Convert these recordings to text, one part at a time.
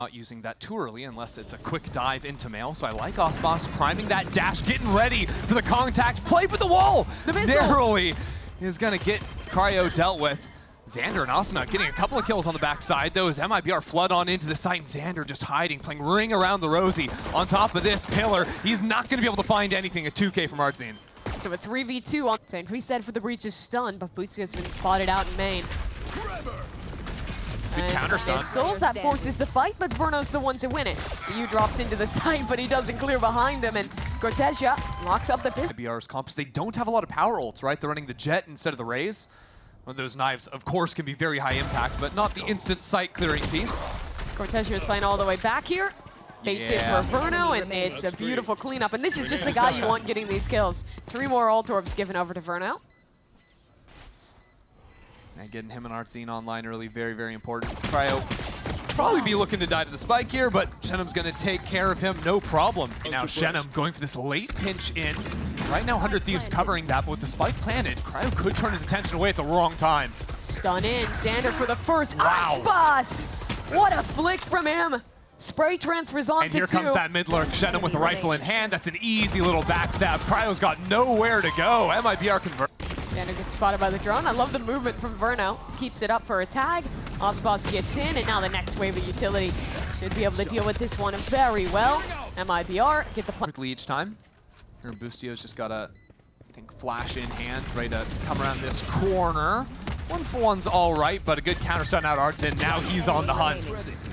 Not using that too early unless it's a quick dive into mail. So I like Osbos priming that dash, getting ready for the contact. Play with the wall! Narrowly is going to get Cryo dealt with. Xander and Asuna getting a couple of kills on the backside. Those MIBR flood on into the site, and Xander just hiding, playing ring around the Rosie. On top of this pillar, he's not going to be able to find anything. A 2K from Artzine. So a 3v2 on St. Reset for the breach is stunned, but Bootsy has been spotted out in main. Good counter stun. Souls that forces the fight, but Verno's the one to win it. EU drops into the site, but he doesn't clear behind him, and Cortesia locks up the pistol. MIBR's comps, they don't have a lot of power ults, right? They're running the Jet instead of the Raze. One of those knives, of course, can be very high impact, but not the instant sight clearing piece. Cortesia is playing all the way back here. Baits it for Verno, and it's a beautiful cleanup. And this is just the guy you want getting these kills. 3 more ult orbs given over to Verno. And getting him and Artzine online early, very, very important. Cryo probably be looking to die to the spike here, but Shenum's going to take care of him, no problem. And now Shenum going for this late pinch in. Right now, 100 Thieves covering that, but with the spike planted, Cryo could turn his attention away at the wrong time. Stun in, Xander for the first. Wow. Aspas! What a flick from him! Spray transfers on and to here comes that mid lurk. Shenum with a rifle in hand. That's an easy little backstab. Cryo's got nowhere to go. MIBR convert. Xander gets spotted by the drone. I love the movement from Verno. Keeps it up for a tag. Osbos gets in, and now the next wave of utility should be able to deal with this one very well. MIBR get the quickly each time. Here, Boostio's just got a, I think, flash in hand, ready to come around this corner. 1-for-1's all right, but a good counter stun out Artzine. Now he's on the hunt.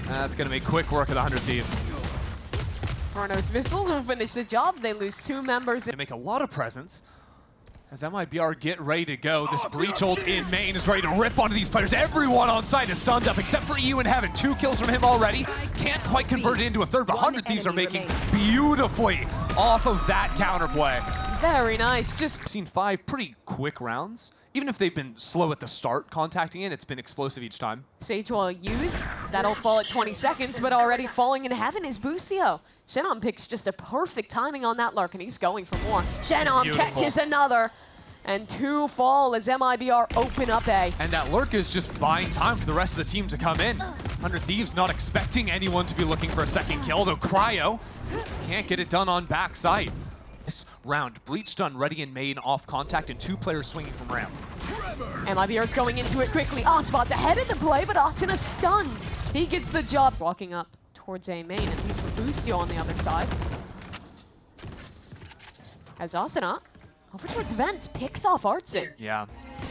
That's going to make quick work of the 100 Thieves. Verno's missiles will finish the job. They lose 2 members. They make a lot of presence. As MIBR get ready to go, this breach ult in main is ready to rip onto these players. Everyone on site is stunned up, except for EU in Heaven. 2 kills from him already. Can't quite convert it into a third, but 100 Thieves are making beautifully off of that counterplay. Very nice. Just seen 5 pretty quick rounds. Even if they've been slow at the start contacting it, it's been explosive each time. Sage wall used. That'll fall at 20 seconds, but already falling in Heaven is Boostio. Shannon picks just a perfect timing on that lurk, and he's going for more. Shannon catches another, and 2 fall as MIBR open up A. And that lurk is just buying time for the rest of the team to come in. 100 Thieves not expecting anyone to be looking for a second kill, though Cryo can't get it done on backside. This round, Bleach done ready in main off contact, and 2 players swinging from ramp. MIBR's going into it quickly. Osbot's ahead of the play, but Asuna stunned. He gets the job. Walking up towards A main, at least for Boostio on the other side. As Asuna, over towards Vents, picks off Artzine. Yeah,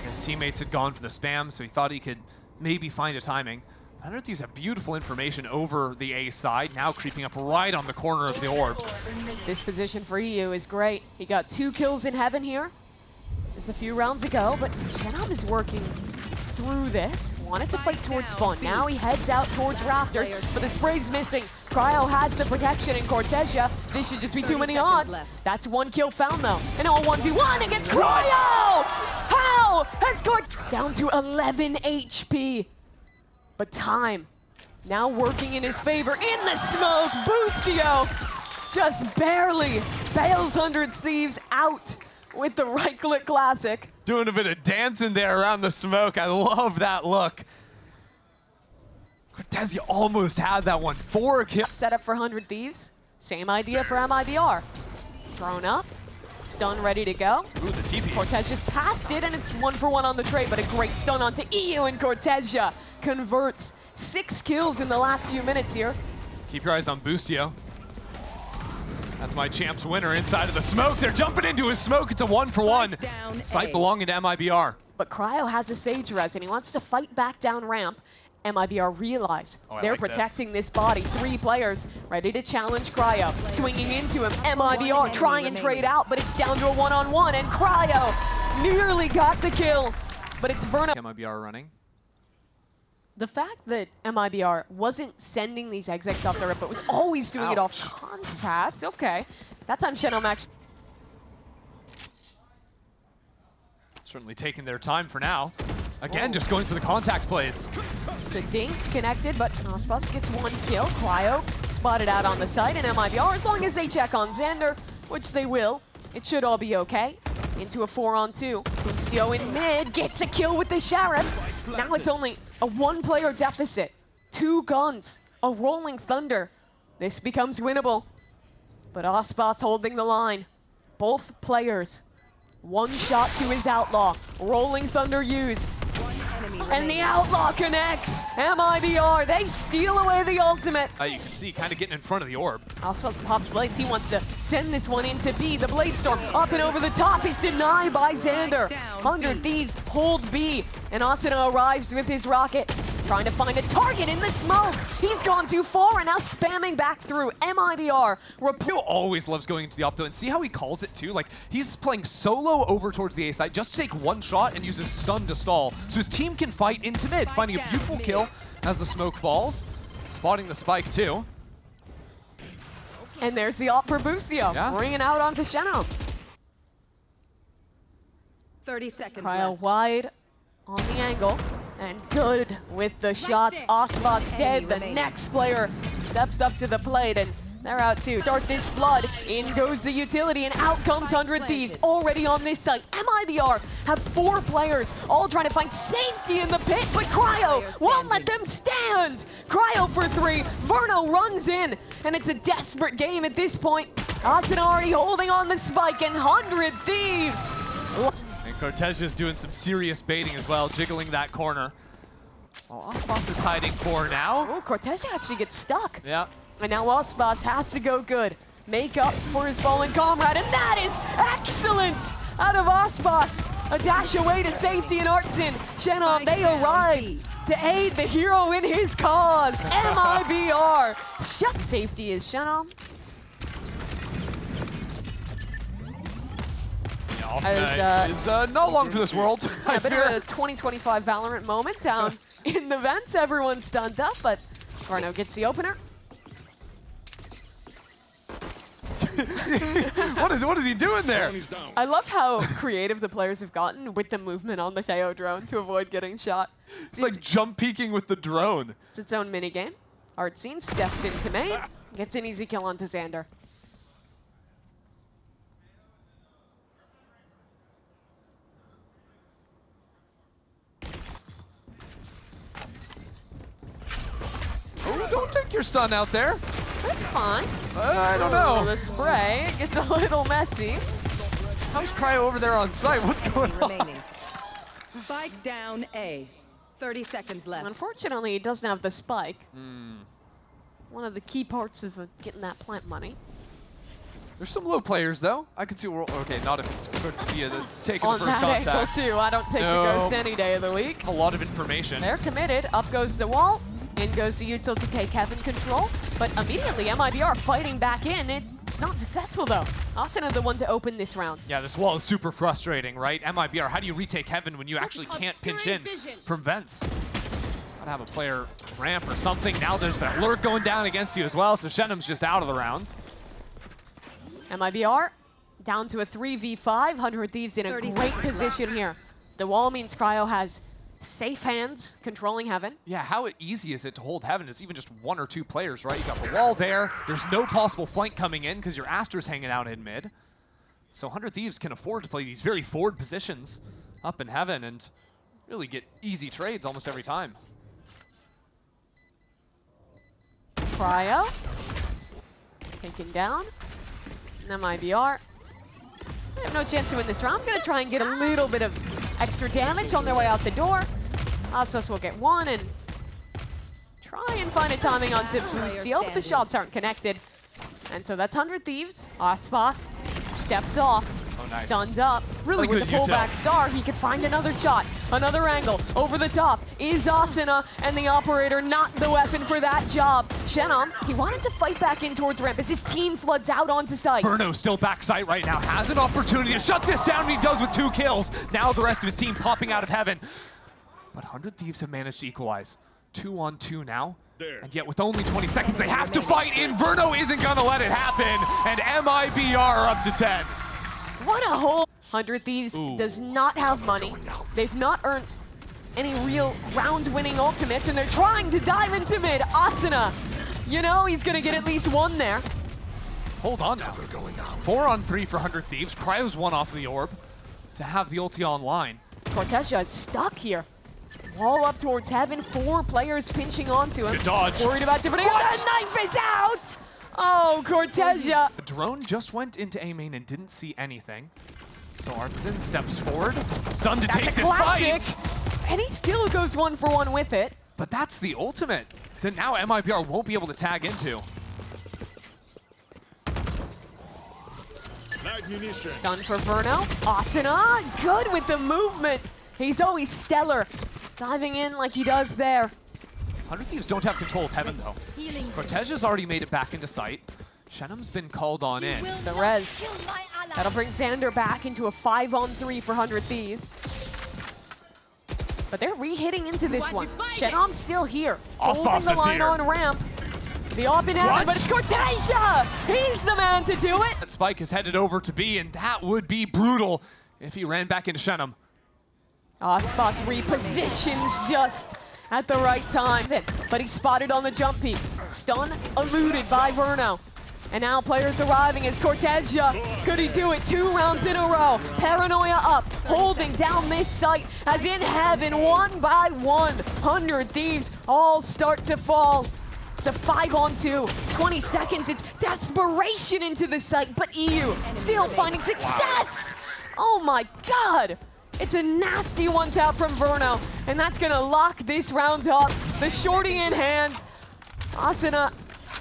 his teammates had gone for the spam, so he thought he could maybe find a timing. 100 Thieves have beautiful information over the A side, now creeping up right on the corner of the orb. This position for EU is great. He got 2 kills in Heaven here just a few rounds ago, but Shenab is working through this. Wanted to fight towards Fun. Now he heads out towards Rafters, but the spray's missing. Cryo has the protection in Cortesia. This should just be too many odds. That's 1 kill found though. And all 1v1 against Cryo! How has down to 11 HP? But time now working in his favor. In the smoke, Boostio just barely bails 100 Thieves out with the right-click classic. Doing a bit of dancing there around the smoke. I love that look. Cortesia almost had that one. 4 kills. Set up for 100 Thieves. Same idea for MIBR. Thrown up. Stun ready to go. Ooh, the TP. Cortez just passed it, and it's 1-for-1 on the trade, but a great stun onto EU, and Cortesia converts 6 kills in the last few minutes here. Keep your eyes on Boostio. That's my champ's winner inside of the smoke. They're jumping into his smoke. It's a 1-for-1. Sight belonging to MIBR. But Cryo has a Sage res, and he wants to fight back down ramp. MIBR realize they're like protecting this body. 3 players ready to challenge Cryo. Swinging into him. MIBR trying and trade out, but it's down to a 1-on-1, and Cryo nearly got the kill. But it's Verno. MIBR running. The fact that MIBR wasn't sending these execs off the rip, but was always doing it off contact. Okay. That time Shenum actually certainly taking their time for now. Again, just going for the contact plays. So Dink connected, but Osbos gets 1 kill. Cryo spotted out on the side, and MIBR, as long as they check on Xander, which they will, it should all be okay. Into a 4-on-2. Boostio in mid gets a kill with the Sheriff. Now it's only a 1-player deficit. 2 guns a rolling thunder. This becomes winnable. But Aspas holding the line. Both players. One shot to his outlaw. Rolling thunder used. And the outlaw connects. MIBR, they steal away the ultimate. You can see kind of getting in front of the orb. Aspas pops blades. He wants to send this one into B. The blade storm up and over the top is denied by Xander. 100 Thieves hold B. And Asuna arrives with his rocket. Trying to find a target in the smoke. He's gone too far and now spamming back through. MIBR. He always loves going into the up though, and see how he calls it too? Like, he's playing solo over towards the A side just to take one shot and uses stun to stall. So his team can fight into mid, finding a beautiful kill as the smoke falls. Spotting the spike too. And there's the ult for Bucio. Yeah. Bringing out onto Sheno. 30 seconds Cryo left. wide on the angle. And good with the shots. Aspas dead. The next player steps up to the plate and they're out too. Start this flood. In goes the utility and out comes 100 Thieves. Already on this site. MIBR have 4 players all trying to find safety in the pit, but Cryo won't let them stand. Cryo for 3. Verno runs in and it's a desperate game at this point. Asuna already holding on the spike and 100 Thieves. And Cortez doing some serious baiting as well, jiggling that corner. Well, Aspas is hiding core now. Oh, Cortez actually gets stuck. Yeah. And now Aspas has to go good. Make up for his fallen comrade, and that is excellence out of Aspas. A dash away to safety and Artson. Shannon, they arrive to aid the hero in his cause. MIBR. Shut safety is Shannon. Asuna is not long for this world. A bit of a 2025 Valorant moment down in the vents. Everyone's stunned up, but Verno gets the opener. What is he doing there? I love how creative the players have gotten with the movement on the Teo drone to avoid getting shot. It's like jump peeking with the drone. It's its own minigame. Artscene steps into main, gets an easy kill onto Xander. Oh, don't take your stun out there. That's fine. I don't know. The spray gets a little messy. How's Cryo over there on site? What's going on? Remaining. Spike down A. 30 seconds left. Unfortunately, he doesn't have the spike. One of the key parts of getting that plant money. There's some low players though. I could see okay, not if it's Garcia that's taking On the first that contact. angle too. I don't take the ghost any day of the week. A lot of information. They're committed. Up goes the wall. In goes the util to take heaven control. But immediately MIBR fighting back in. It's not successful though. Asuna the one to open this round. Yeah, this wall is super frustrating, right? MIBR, how do you retake heaven when you actually can't pinch in from vents? Gotta have a player ramp or something. Now there's that lurk going down against you as well, so Shenham's just out of the round. MIBR down to a 3v5. 100 Thieves in a great position here. The wall means Cryo has safe hands controlling heaven. Yeah, how easy is it to hold heaven? It's even just 1 or 2 players, right? You got the wall there. There's no possible flank coming in because your Aster's hanging out in mid. So 100 Thieves can afford to play these very forward positions up in heaven and really get easy trades almost every time. Cryo taken down. And MIBR. They have no chance to win this round. I'm going to try and get a little bit of extra damage on their way out the door. Aspas will get one and try and find a timing onto Bucio, but the shots aren't connected. And so that's 100 Thieves. Aspas steps off. Oh, nice. Stunned up. Really but with good the pullback star, he could find another shot. Another angle. Over the top is Asuna, and the operator not the weapon for that job. Shenam, he wanted to fight back in towards ramp as his team floods out onto site. Verno still back site right now, has an opportunity to shut this down, and he does with 2 kills. Now the rest of his team popping out of heaven. But 100 Thieves have managed to equalize. 2 on 2 now. And yet with only 20 seconds, they have to fight in. Verno isn't gonna let it happen, and MIBR are up to 10. What a hole. 100 Thieves does not have money. They've not earned any real round-winning ultimates, and they're trying to dive into mid. Asuna, you know he's gonna get at least 1 there. Hold on now. 4 on 3 for 100 Thieves. Cryo's 1 off the orb to have the ulti online. Cortez is stuck here. Wall up towards heaven, 4 players pinching onto him. Good dodge. Worried about different. The knife is out! Oh, Cortesia. The drone just went into A main and didn't see anything. So Artsin steps forward, stunned to take this Classic. fight. And he still goes 1-for-1 with it. But that's the ultimate that now MIBR won't be able to tag into. Stun for Verno. Asuna, good with the movement. He's always stellar. Diving in like he does there. 100 Thieves don't have control of Heaven though. Cortesia's already made it back into sight. Shenam's been called on in. The res. That'll bring Xander back into a 5-on-3 for 100 Thieves. But they're re-hitting into this one. Shenam's still here. Osboss holding the is line here. on ramp. The op in heaven, but it's Cortesia! He's the man to do it! That spike is headed over to B, and that would be brutal if he ran back into Shenam. Osboss repositions just at the right time. But he's spotted on the jump peak. Stun eluded by Verno. And now players arriving as Cortesia. Could he do it 2 rounds in a row? Paranoia up, holding down this site as in heaven, 1 by 1. 100 Thieves all start to fall. It's a 5-on-2, 20 seconds, it's desperation into the site, but EU still finding success! Oh my god! It's a nasty one-tap from Verno, and that's gonna lock this round up. The shorty in hand. Asuna,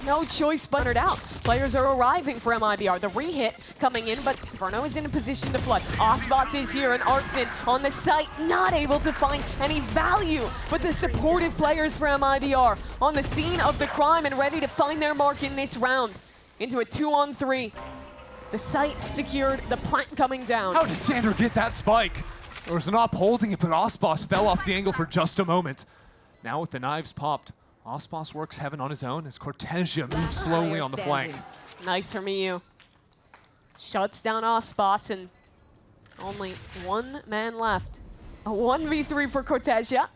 no choice but it out. Players are arriving for MIBR. The re-hit coming in, but Verno is in a position to flood. Osboss is here, and Artsin on the site, not able to find any value. But the supportive players for MIBR on the scene of the crime and ready to find their mark in this round. Into a 2-on-3. The site secured, the plant coming down. How did Xander get that spike? There was an op holding it, but Osboss fell off the angle for just a moment. Now with the knives popped, Osboss works Heaven on his own as Cortesia moves slowly on the flank. Nice from EU. Shuts down Osboss, and only 1 man left. A 1v3 for Cortesia.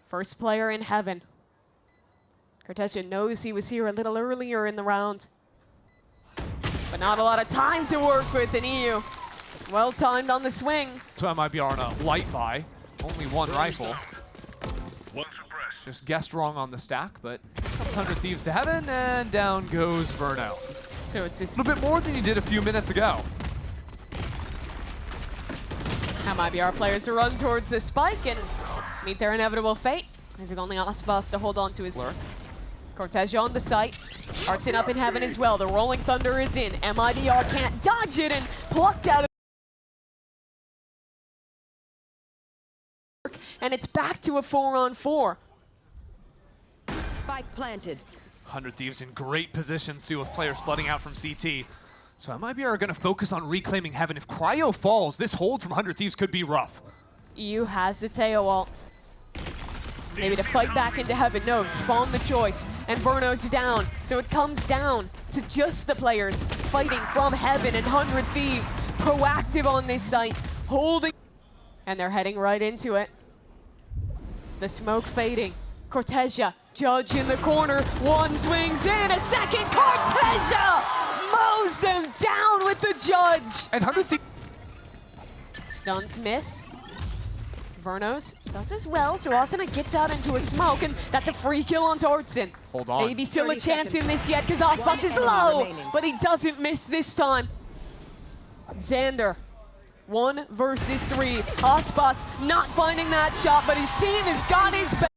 First player in Heaven. Cortesia knows he was here a little earlier in the round. But not a lot of time to work with in EU. Well timed on the swing. So MIBR on a light buy, only 1 rifle. Just guessed wrong on the stack, but comes 100 Thieves to Heaven, and down goes Verno. So it's A little bit more than he did a few minutes ago. MIBR players to run towards the spike and meet their inevitable fate. Leaving only Osboss to hold on to his lure. Cortesia on the site. Artsin up in Heaven as well. The Rolling Thunder is in. MIBR can't dodge it and plucked out of. And it's back to a 4-on-4. Spike planted. 100 Thieves in great positions too, with players flooding out from CT. So MIBR are going to focus on reclaiming Heaven. If Cryo falls, this hold from 100 Thieves could be rough. EU has the Teo ult. Maybe to fight back into Heaven. No, Spawn the choice. And Verno's down. So it comes down to just the players fighting from Heaven, and 100 Thieves proactive on this site, holding. And they're heading right into it. The smoke fading. Cortesia, Judge in the corner. 1 swings in, a second. Cortesia mows them down with the Judge. And 100 Thieves. Stuns miss. Vernos does as well, so Asuna gets out into a smoke, and that's a free kill onto Artsin. Hold on. Maybe still a 30 chance in seconds. this yet, because Osboss is enemy low, remaining. but he doesn't miss this time. Xander, 1 versus 3. Osboss not finding that shot, but his team has got his back.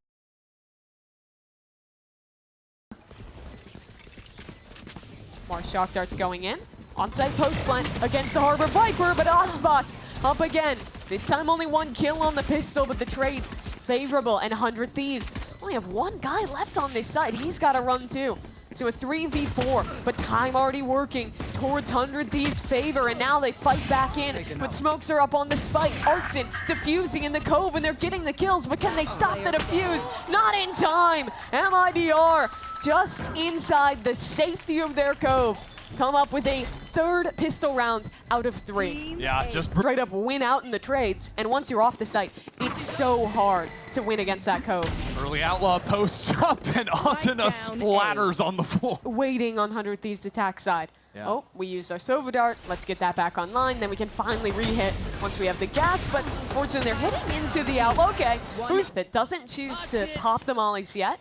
More shock darts going in. Onside post plant against the Harbor Viper, but Osboss up again. This time only 1 kill on the pistol, but the trade's favorable, and 100 Thieves only have 1 guy left on this side. He's got to run too. So a 3v4, but time already working towards 100 Thieves' favor, and now they fight back in. But smokes are up on the spike. Artsin defusing in the cove, and they're getting the kills, but can they stop the defuse? Not in time! MIBR just inside the safety of their cove. Come up with a 3rd pistol round out of 3. Yeah, just Straight up win out in the trades, and once you're off the site, it's so hard to win against that cove. early outlaw posts up, and Asuna down splatters on the floor. Waiting on 100 Thieves' attack side. Yeah. Oh, we used our Sova Dart. Let's get that back online. Then we can finally re-hit once we have the gas. But unfortunately, they're hitting into the Alpha. Okay, who's that doesn't choose to pop the mollies yet?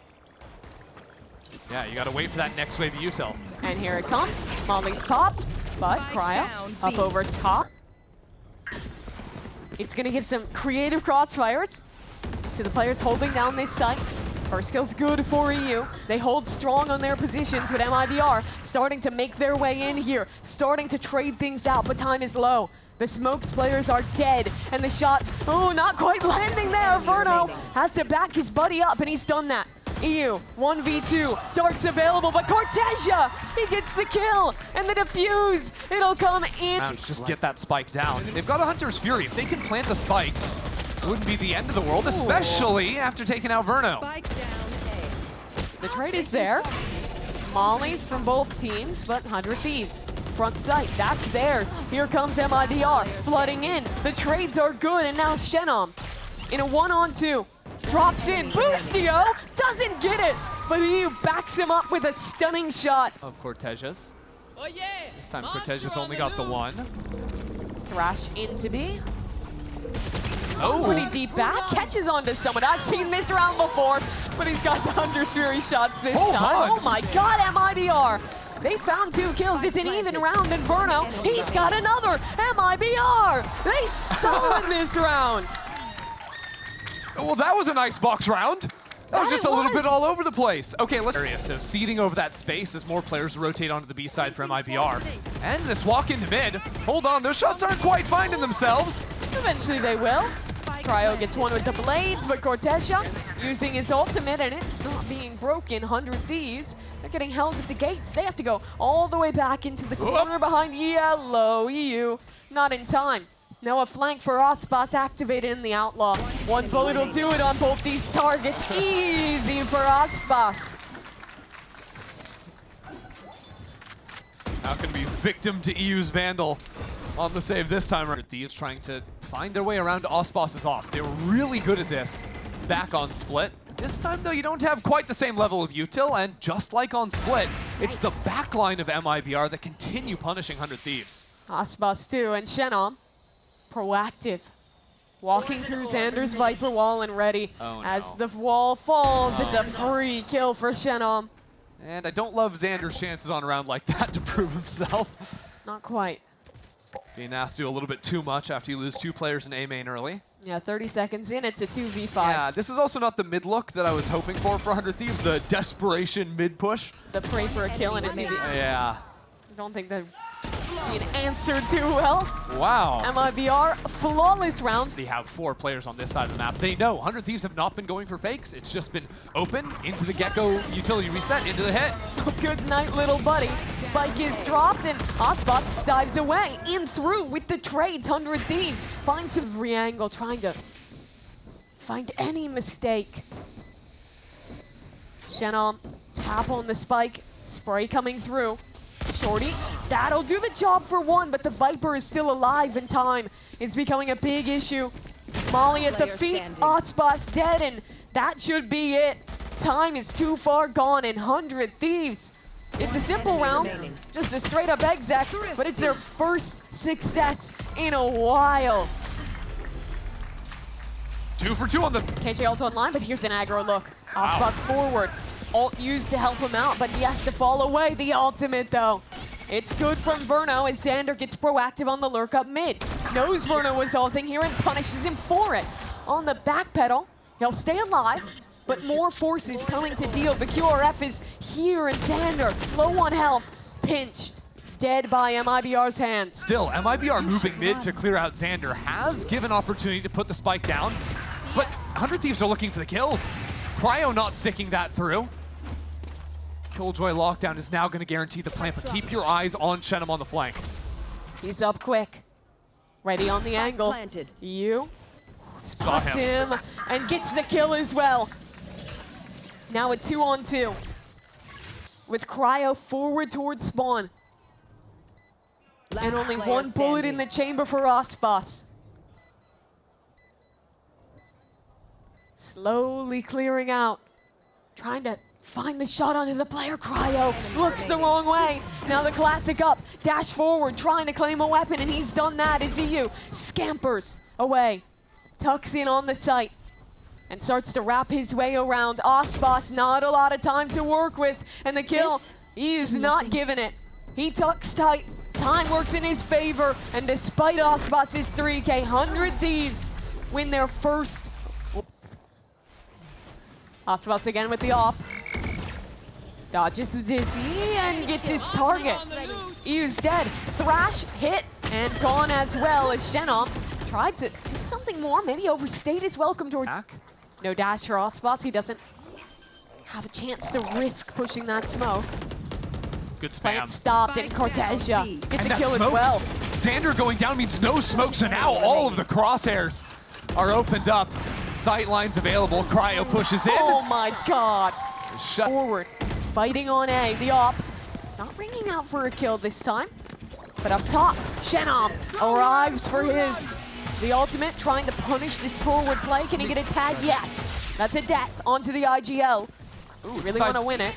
Yeah, you got to wait for that next wave of util. And here it comes. Molly's popped, but Cryo up over top. It's going to give some creative crossfires to the players holding down this site. First kill's good for EU. They hold strong on their positions with MIBR starting to make their way in here, starting to trade things out, but time is low. The Smokes players are dead, and the shots, oh, not quite landing there. Verno has to back his buddy up, and he's done that. EU, 1v2, darts available, but Cortesia, he gets the kill, and the defuse, it'll come in. Just get that spike down. They've got a Hunter's Fury. If they can plant the spike, it wouldn't be the end of the world, especially after taking out Verno. Spike down A. The trade is there. Mollies from both teams, but 100 Thieves. Front sight, that's theirs. Here comes MIBR, flooding in. The trades are good, and now Shenom in a 1-on-2. Drops in, Boostio doesn't get it, but EU backs him up with a stunning shot. Of Cortesia's. Oh yeah! This time Cortesia's only got the one. Thrash into B. Oh! Pretty deep back, catches onto someone. I've seen this round before, but he's got the Hunter's Fury shots this Hold time. on. Oh my god, MIBR! They found 2 kills. It's an even round, and Verno, he's got another. MIBR! They stolen this round. Well, that was a nice box round. That was just a little bit was. all over the place. Okay, let's... So seeding over that space as more players rotate onto the B side for MIBR. And this walk into mid. Hold on, those shots aren't quite finding themselves. Eventually they will. Cryo gets one with the blades, but Cortesia using his ultimate, and it's not being broken. 100 Thieves, they're getting held at the gates. They have to go all the way back into the corner behind yellow. EU, not in time. Now a flank for Ospas activated in the Outlaw. One bullet will do it on both these targets. Easy for Ospas. How can be victim to EU's Vandal on the save this time. Thieves trying to find their way around Ospas' off. They were really good at this back on Split. This time, though, you don't have quite the same level of util, and just like on Split, it's the backline of MIBR that continue punishing 100 Thieves. Ospas too, and Shenom, proactive. Walking through Xander's Viper wall and ready. Oh, no. As the wall falls, it's a free kill for Shenom. And I don't love Xander's chances on a round like that to prove himself. Not quite. Being asked to do a little bit too much after you lose 2 players in A main early. Yeah, 30 seconds in, it's a 2v5. Yeah, this is also not the mid look that I was hoping for 100 Thieves, the desperation mid push. The pray for a kill in a 2v. Yeah. I don't think that being answered too well. Wow. MIBR, flawless round. They have 4 players on this side of the map. They know 100 Thieves have not been going for fakes. It's just been open into the Gecko utility reset, into the hit. Good night, little buddy. Spike is dropped, and Ospas dives away. In through with the trades. 100 Thieves finds some re-angle, trying to find any mistake. Shenom, tap on the spike. Spray coming through. Shorty, that'll do the job for one, but the Viper is still alive, and time is becoming a big issue. Molly at the feet, Ospas dead, and that should be it. Time is too far gone, and 100 Thieves. It's a simple round, just a straight up exec, but it's their first success in a while. 2 for 2 on the... KJ ult online, but here's an aggro look. Ospas forward. Ult used to help him out, but he has to fall away. The ultimate, though. It's good from Verno as Xander gets proactive on the lurk up mid. Knows Verno was ulting here and punishes him for it. On the back pedal, he'll stay alive, but more forces coming to deal. The QRF is here, and Xander, low on health, pinched, dead by MIBR's hands. Still, MIBR moving mid to clear out Xander has given opportunity to put the spike down, but 100 Thieves are looking for the kills. Cryo not sticking that through. Killjoy lockdown is now going to guarantee the plant, but keep your eyes on Shenom on the flank. He's up quick. Ready on the angle. Planted. You spots him and gets the kill as well. Now a 2-on-2. With Cryo forward towards spawn. And only one bullet in the chamber for Ospas. Slowly clearing out. Trying to find the shot onto the player. Cryo looks the wrong way. Now the classic up, dash forward, trying to claim a weapon, and he's done that as EU scampers away, tucks in on the site, and starts to wrap his way around. Osbos, not a lot of time to work with, and the kill, EU's not giving it. He tucks tight, time works in his favor, and despite Osbos' 3K, 100 Thieves win their first. Osbos again with the off. Dodges the dizzy and gets his target. EU's dead. Thrash hit and gone as well as Shenom tried to do something more, maybe overstayed his welcome toward. No dash for Osbos. He doesn't have a chance to risk pushing that smoke. Good spam. Plant stopped and Cortesia gets a kill as well. Xander going down means no smoke, so now all of the crosshairs are opened up. Sight lines available. Cryo pushes in. Oh my god. Shut Forward. Fighting on A. The op not ringing out for a kill this time. But up top, Shenom arrives for his. The ultimate trying to punish this forward play. Can he get a tag? Yes. That's a death onto the IGL. Ooh, really want to win it.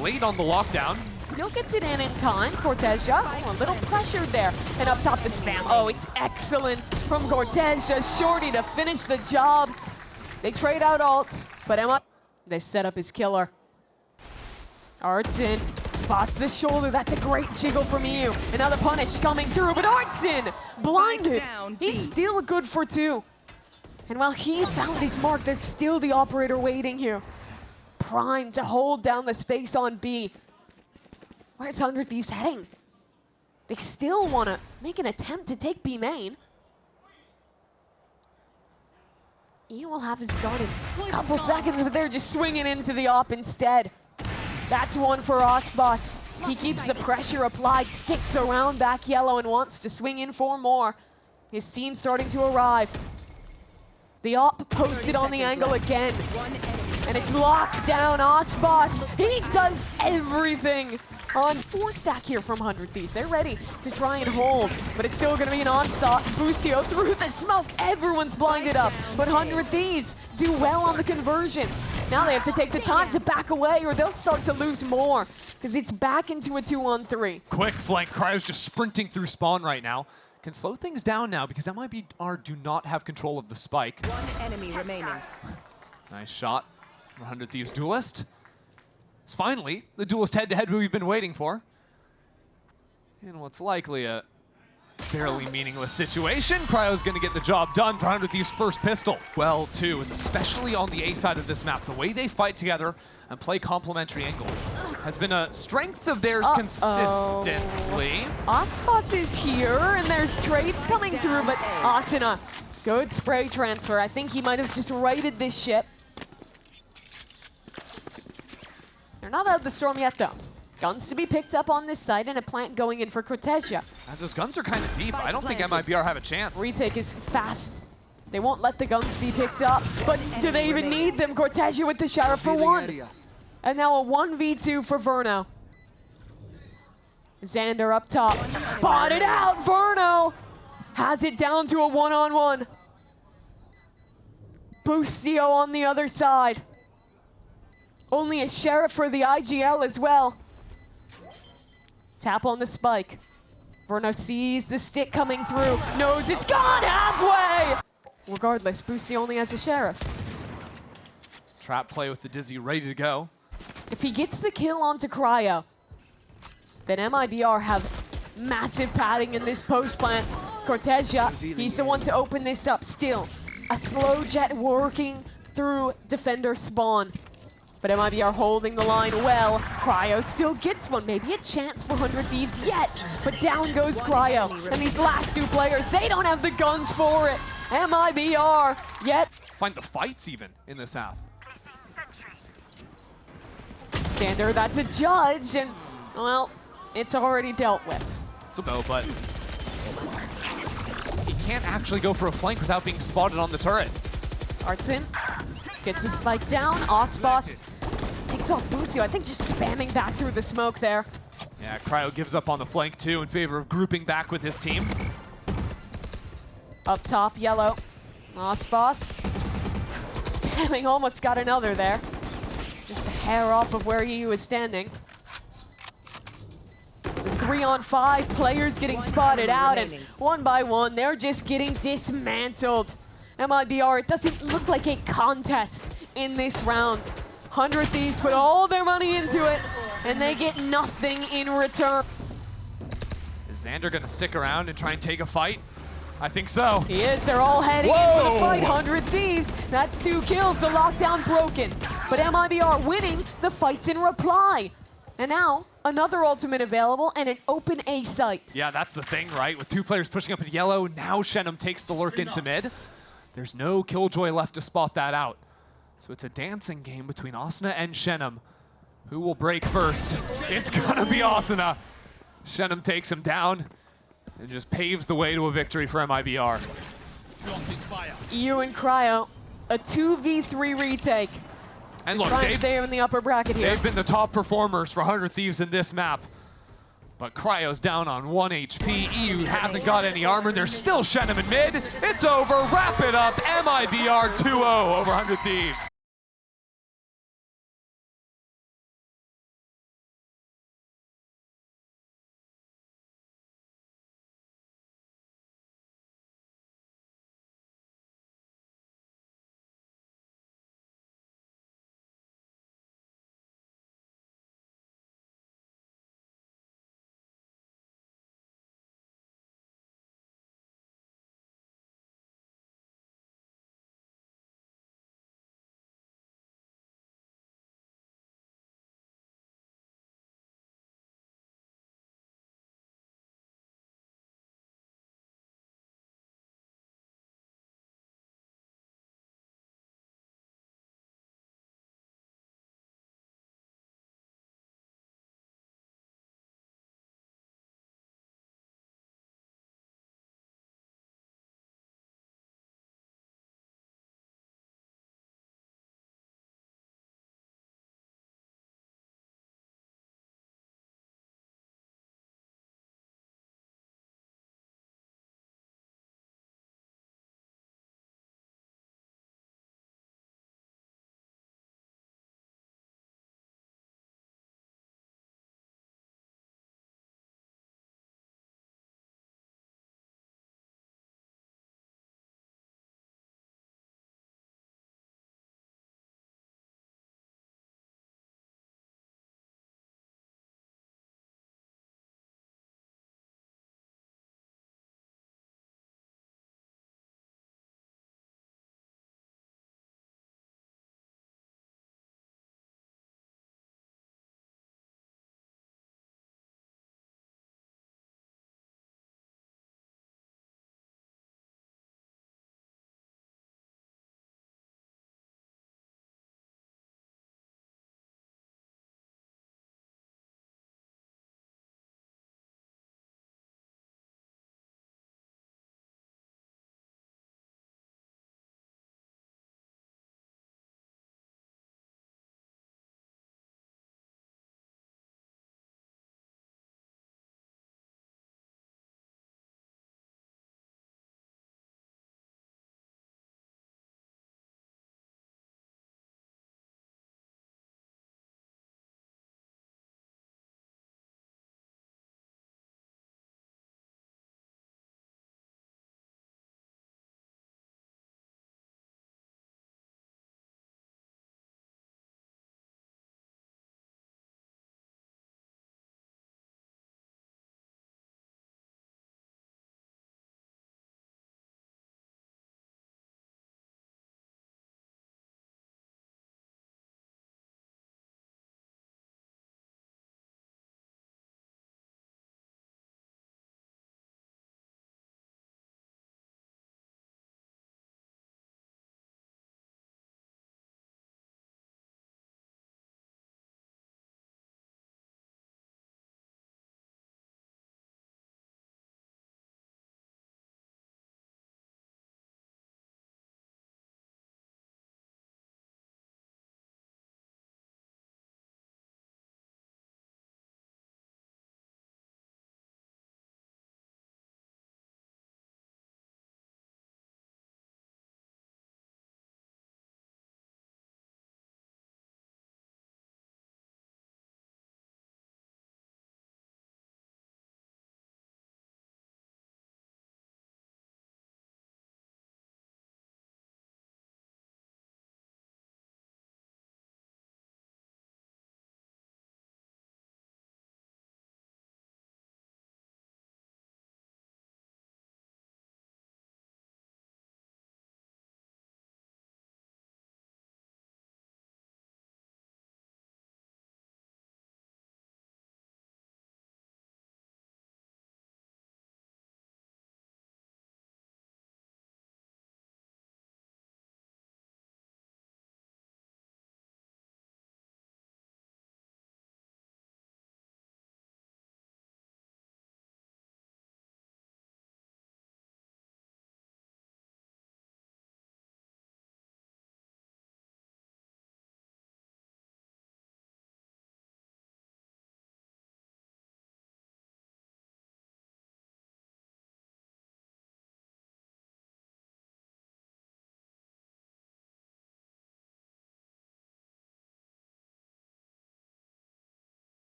Late on the lockdown. Still gets it in time. Cortesia, a little pressured there. And up top the spam. Oh, it's excellent from Cortesia. Shorty to finish the job. They trade out ults, but Emma, they set up his killer. Artson spots the shoulder. That's a great jiggle from EU. Another punish coming through, but Artson blinded. He's still good for 2. And while he found his mark, there's still the operator waiting here. Primed to hold down the space on B. Where's 100 Thieves heading? They still want to make an attempt to take B main. EU will have his start in a couple seconds, but they're just swinging into the op instead. That's one for Osbos. He keeps the pressure applied, sticks around back yellow, and wants to swing in for more. His team's starting to arrive. The op posted on the angle again. And it's locked down. Osbos, he does everything on 4 stack here from 100 Thieves. They're ready to try and hold, but it's still gonna be an onslaught. Busio through the smoke. Everyone's blinded up, but 100 Thieves do well on the conversions. Now they have to take the time to back away or they'll start to lose more because it's back into a 2-on-3. Quick flank. Cryo's just sprinting through spawn right now. Can slow things down now because MIBR do not have control of the spike. 1 enemy remaining. Nice shot. 100 Thieves duelist. It's finally the duelist head-to-head we've been waiting for. In what's likely a fairly meaningless situation. Cryo's going to get the job done for 100 Thieves' first pistol. Well, too, is especially on the A side of this map. The way they fight together and play complementary angles has been a strength of theirs consistently. Osbos is here, and there's trades coming through, but Asuna, good spray transfer. I think he might have just righted this ship. They're not out of the storm yet, though. Guns to be picked up on this side, and a plant going in for Cortesia. Those guns are kind of deep. I don't think MIBR have a chance. Retake is fast. They won't let the guns be picked up, but do they even need them? Cortesia with the Sheriff for 1. And now a 1v2 for Verno. Xander up top. Spotted out. Verno has it down to a 1-on-1. Busio on the other side. Only a Sheriff for the IGL as well. Tap on the spike. Verno sees the stick coming through. Knows it's gone halfway! Regardless, Busio only has a Sheriff. Trap play with the Dizzy ready to go. If he gets the kill onto Cryo, then MIBR have massive padding in this post plant. Cortesia, he's the one to open this up still. A slow jet working through defender spawn. But MIBR holding the line well. Cryo still gets one. Maybe a chance for 100 Thieves yet. But down goes Cryo. And these last 2 players, they don't have the guns for it. MIBR yet. Find the fights even in this half. Xander, that's a judge. And, well, it's already dealt with. It's a bow, but he can't actually go for a flank without being spotted on the turret. Artson gets a spike down. Osbos picks off Busio. I think just spamming back through the smoke there. Yeah, Cryo gives up on the flank too in favor of grouping back with his team. Up top, yellow. Osbos spamming, almost got another there. hair off of where EU is standing. It's a 3-on-5, players getting spotted out, and one by one, they're just getting dismantled. MIBR, it doesn't look like a contest in this round. 100 Thieves put all their money into it, and they get nothing in return. Is Xander gonna stick around and try and take a fight? I think so. He is, they're all heading in for the fight. 100 Thieves, that's 2 kills, the lockdown broken. But MIBR winning, the fight's in reply. And now, another ultimate available and an open A site. Yeah, that's the thing, right? With 2 players pushing up in yellow, now Shenum takes the lurk into mid. There's no Killjoy left to spot that out. So it's a dancing game between Asuna and Shenum. Who will break first? It's gonna be Asuna. Shenum takes him down and just paves the way to a victory for MIBR. EU and Cryo, a 2v3 retake. And look, Trying to stay in the upper bracket here. they've been the top performers for 100 Thieves in this map. But Cryo's down on 1 HP. EU hasn't got any armor. There's still Shenum in mid. It's over. Wrap it up. MIBR 2-0 over 100 Thieves.